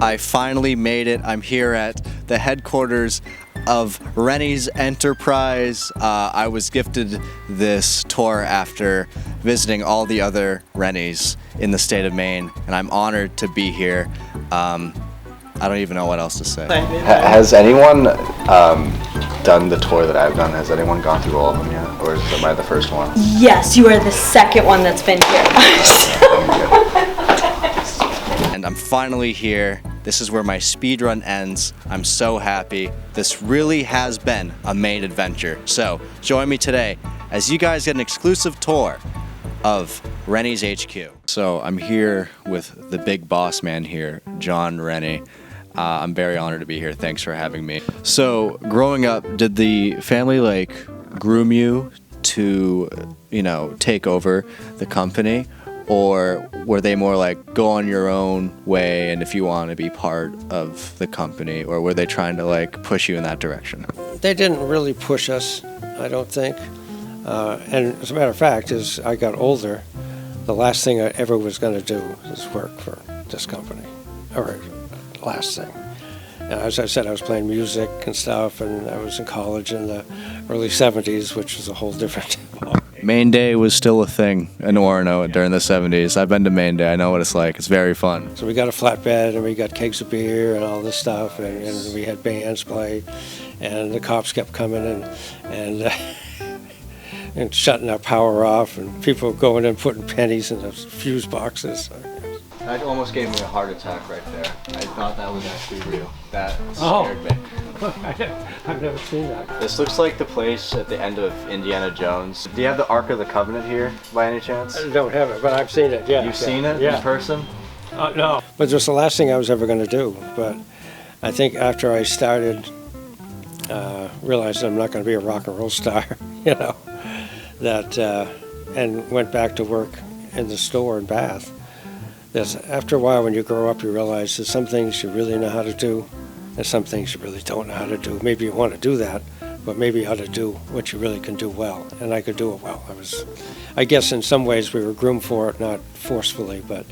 I finally made it. I'm here at the headquarters of Renys Enterprise. I was gifted this tour after visiting all the other Renys in the state of Maine, and I'm honored to be here. I don't even know what else to say. Has anyone done the tour that I've done? Has anyone gone through all of them yet? Or am I the first one? Yes, you are the second one that's been here. And I'm finally here. This is where my speedrun ends. I'm so happy. This really has been a Maine adventure. So join me today as you guys get an exclusive tour of Renys HQ. So I'm here with the big boss man here, John Renny. I'm very honored to be here. Thanks for having me. So growing up, did the family groom you to, take over the company? Or were they more like, go on your own way and if you want to be part of the company? Or were they trying to push you in that direction? They didn't really push us, I don't think. And as a matter of fact, as I got older, the last thing I ever was going to do was work for this company, or last thing. And as I said, I was playing music and stuff, and I was in college in the early 70s, which was a whole different Maine Day was still a thing in Orono during the 70s. I've been to Maine Day. I know what it's like. It's very fun. So we got a flatbed, and we got kegs of beer and all this stuff, and we had bands play, and the cops kept coming and shutting our power off, and people going in putting pennies in the fuse boxes. That almost gave me a heart attack right there. I thought that was actually real. That scared me. I've never seen that. This looks like the place at the end of Indiana Jones. Do you have the Ark of the Covenant here by any chance? I don't have it, but I've seen it, yeah. You've seen it in person? No. But it was the last thing I was ever going to do. But I think after I started, realized I'm not going to be a rock and roll star, that, and went back to work in the store in Bath. After a while, when you grow up, you realize there's some things you really know how to do, and some things you really don't know how to do. Maybe you want to do that, but maybe you ought to do what you really can do well, and I could do it well. I guess in some ways we were groomed for it, not forcefully, but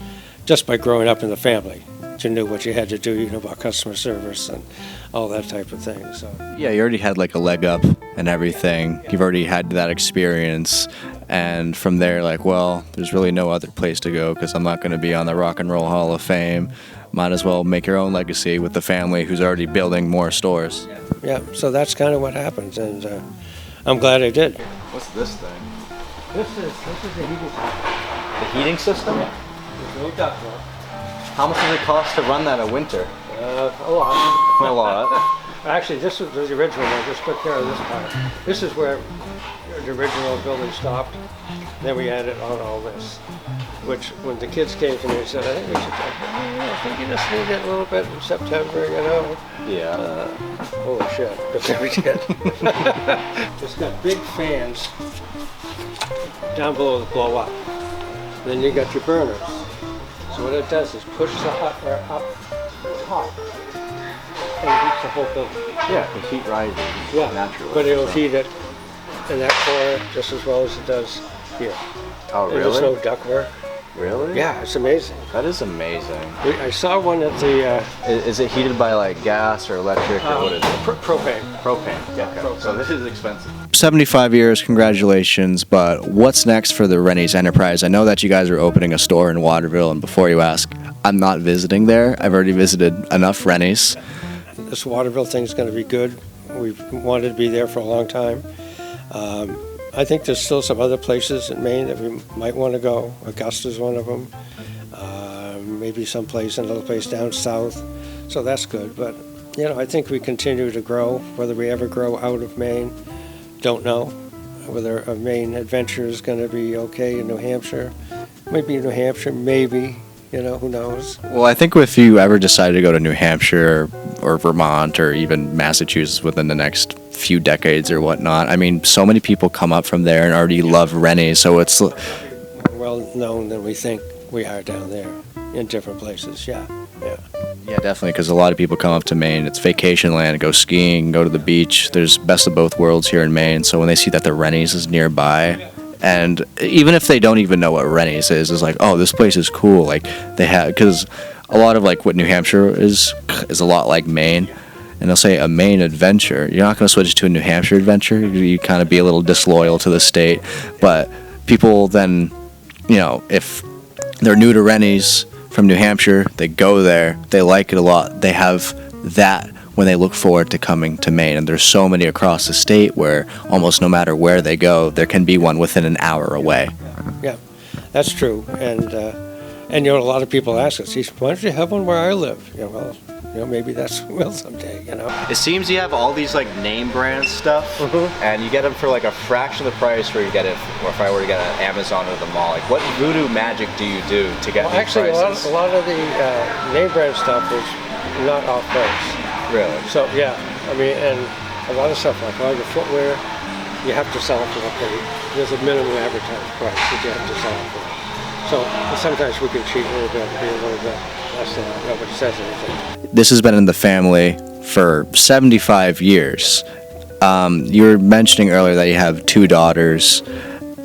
just by growing up in the family, you knew what you had to do, about customer service and all that type of thing. So yeah, you already had a leg up and everything. You've already had that experience. And from there, there's really no other place to go because I'm not going to be on the Rock and Roll Hall of Fame. Might as well make your own legacy with the family who's already building more stores. Yeah, so that's kind of what happens, and I'm glad I did. What's this thing? This is the heating system. The heating system? Yeah. There's no ductwork. How much does it cost to run that in winter? A lot. A lot. Actually, this was the original one. Just took care of this part. This is where the original building stopped. Then we added on all this, which when the kids came to me and said, I think we should I think you just need it a little bit in September, Yeah. Holy shit, but then we did. It's got big fans down below that blow up. Then you got your burners. So what it does is push the hot air up top and heats the whole building. Yeah, the heat rises naturally. But it'll heat it in that corner just as well as it does here. Oh, really? There's no ductwork. Really? Yeah, it's amazing. That is amazing. I saw one at the... Is it heated by gas or electric or what is it? Propane. Propane. Yeah, Okay. propane. So this is expensive. 75 years, congratulations, but what's next for the Renys Enterprise? I know that you guys are opening a store in Waterville, and before you ask, I'm not visiting there. I've already visited enough Renys. This Waterville thing's going to be good. We've wanted to be there for a long time. I think there's still some other places in Maine that we might want to go. Augusta's one of them. Maybe another place down south. So that's good. But, I think we continue to grow. Whether we ever grow out of Maine, don't know. Whether a Maine adventure is going to be okay in New Hampshire. Maybe New Hampshire, maybe. Who knows? Well, I think if you ever decide to go to New Hampshire or Vermont or even Massachusetts within the next few decades or whatnot, I mean, so many people come up from there and already love Renys, so it's... Well known than we think we are down there in different places, yeah. Yeah, definitely, because a lot of people come up to Maine. It's vacation land, go skiing, go to the beach. There's best of both worlds here in Maine, so when they see that the Renys is nearby... And even if they don't even know what Renys is like, oh, this place is cool. Because a lot of like what New Hampshire is a lot like Maine, and they'll say a Maine adventure. You're not going to switch to a New Hampshire adventure. You kind of be a little disloyal to the state, but people then, you know, if they're new to Renys from New Hampshire, they go there, they like it a lot. They have that when they look forward to coming to Maine, and there's so many across the state where almost no matter where they go, there can be one within an hour away. Yeah, that's true. And you know, a lot of people ask us, why don't you have one where I live? You know, well, you know, maybe that's will someday, you know. It seems you have all these like name brand stuff, and you get them for like a fraction of the price where you get it, or if I were to get an Amazon or the mall. Like, what voodoo magic do you do to get these actually, prices? a lot of the name brand stuff is not off price. Really? So yeah, I mean, and a lot of stuff like all your footwear, you have to sell it for there's a minimum advertised price that you have to sell it for. So sometimes we can cheat a little bit, be a little bit less than nobody says anything. This has been in the family for 75 years. You were mentioning earlier that you have 2 daughters,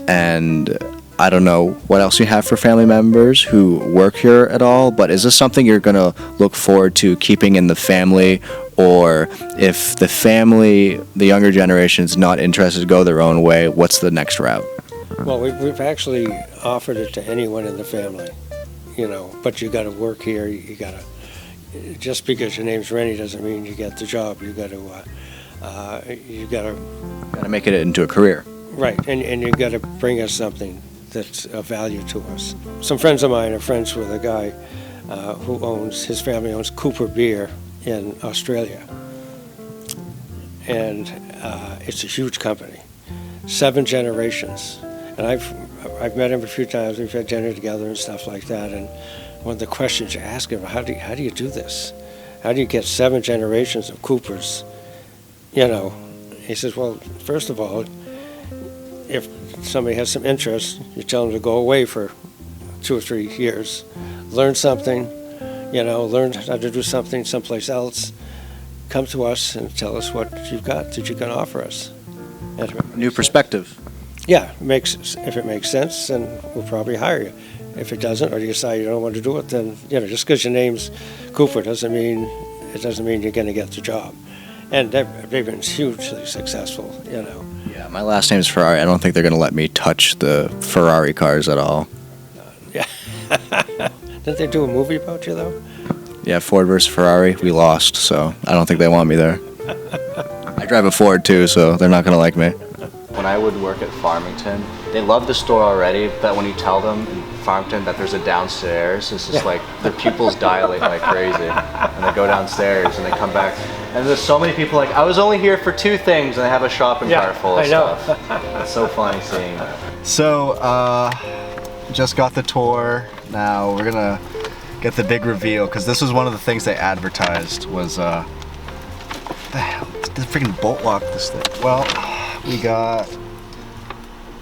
and I don't know what else you have for family members who work here at all, but is this something you're going to look forward to keeping in the family? Or if the family, the younger generation, is not interested to go their own way, what's the next route? Well, we've actually offered it to anyone in the family, you know, but you got to work here. You got to, just because your name's Renny doesn't mean you get the job. You got Gotta make it into a career. Right, and you got to bring us something that's of value to us. Some friends of mine are friends with a guy his family owns Cooper Beer in Australia. And it's a huge company, 7 generations. And I've met him a few times. We've had dinner together and stuff like that. And one of the questions you ask him, how do you do this? How do you get 7 generations of Coopers? You know, he says, well, first of all, if somebody has some interest, you tell them to go away for 2 or 3 years, learn something, you know, learn how to do something someplace else, come to us and tell us what you've got that you can offer us. New perspective. Yeah, if it makes sense, then we'll probably hire you. If it doesn't, or you decide you don't want to do it, then, you know, just because your name's Cooper doesn't mean you're going to get the job. And they've been hugely successful, you know. Yeah, my last name's Ferrari. I don't think they're going to let me touch the Ferrari cars at all. Yeah. Didn't they do a movie about you, though? Yeah, Ford versus Ferrari. We lost, so I don't think they want me there. I drive a Ford, too, so they're not going to like me. When I would work at Farmington, they love the store already, but when you tell them in Farmington that there's a downstairs, it's just like their pupils dilate like crazy. And they go downstairs and they come back. And there's so many people like, I was only here for 2 things, and they have a shopping cart full of stuff. It's so funny seeing that. So, just got the tour. Now we're gonna get the big reveal, because this was one of the things they advertised was, the freaking bolt lock this thing. Well, we got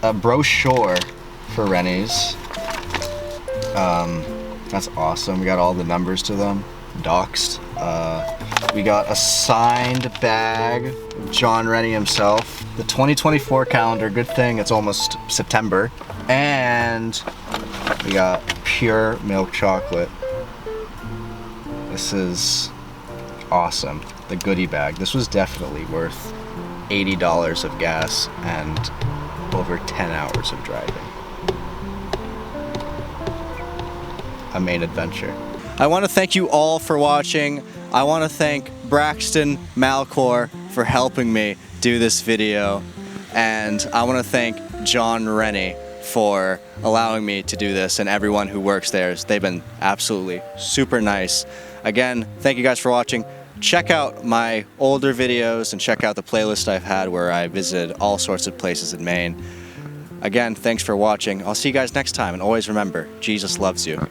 a brochure for Renys. That's awesome. We got all the numbers to them, doxed. We got a signed bag of John Renny himself. The 2024 calendar, good thing it's almost September. And we got pure milk chocolate. This is awesome. The goodie bag. This was definitely worth $80 of gas and over 10 hours of driving. A Maine adventure. I want to thank you all for watching. I want to thank Braxton Malcor for helping me do this video. And I want to thank John Renny for allowing me to do this, and everyone who works there. They've been absolutely super nice. Again, thank you guys for watching. Check out my older videos and check out the playlist I've had where I visited all sorts of places in Maine. Again, thanks for watching. I'll see you guys next time, and always remember, Jesus loves you.